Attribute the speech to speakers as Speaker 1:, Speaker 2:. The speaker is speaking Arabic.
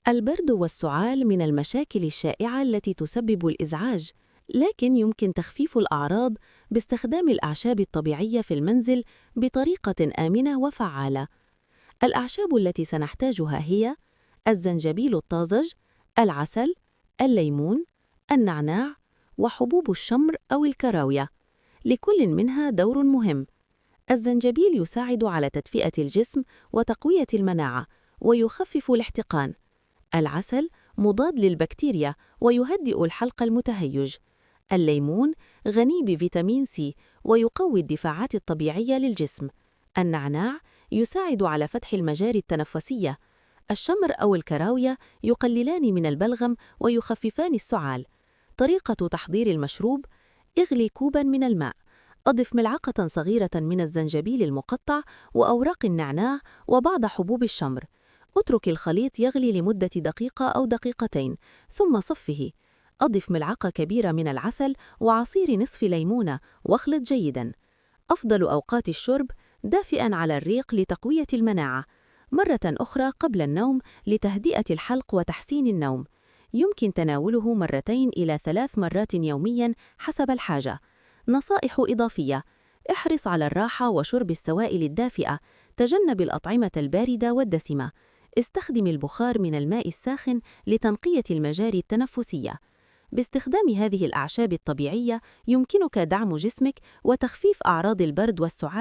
Speaker 1: البرد والسعال من المشاكل الشائعة التي تسبب الإزعاج، لكن يمكن تخفيف الأعراض باستخدام الأعشاب الطبيعية في المنزل بطريقة آمنة وفعالة. الأعشاب التي سنحتاجها هي الزنجبيل الطازج، العسل، الليمون، النعناع، وحبوب الشمر أو الكراوية. لكل منها دور مهم. الزنجبيل يساعد على تدفئة الجسم وتقوية المناعة، ويخفف الاحتقان. العسل مضاد للبكتيريا ويهدئ الحلق المتهيج. الليمون غني بفيتامين سي ويقوي الدفاعات الطبيعية للجسم. النعناع يساعد على فتح المجاري التنفسية. الشمر أو الكراوية يقللان من البلغم ويخففان السعال. طريقة تحضير المشروب: اغلي كوباً من الماء، أضف ملعقة صغيرة من الزنجبيل المقطع وأوراق النعناع وبعض حبوب الشمر. اترك الخليط يغلي لمدة دقيقة أو دقيقتين، ثم صفه. أضف ملعقة كبيرة من العسل وعصير نصف ليمونة واخلط جيداً. أفضل أوقات الشرب: دافئاً على الريق لتقوية المناعة، مرة أخرى قبل النوم لتهدئة الحلق وتحسين النوم. يمكن تناوله 2 إلى 3 مرات يومياً حسب الحاجة. نصائح إضافية: احرص على الراحة وشرب السوائل الدافئة. تجنب الأطعمة الباردة والدسمة. استخدم البخار من الماء الساخن لتنقية المجاري التنفسية. باستخدام هذه الأعشاب الطبيعية يمكنك دعم جسمك وتخفيف أعراض البرد والسعال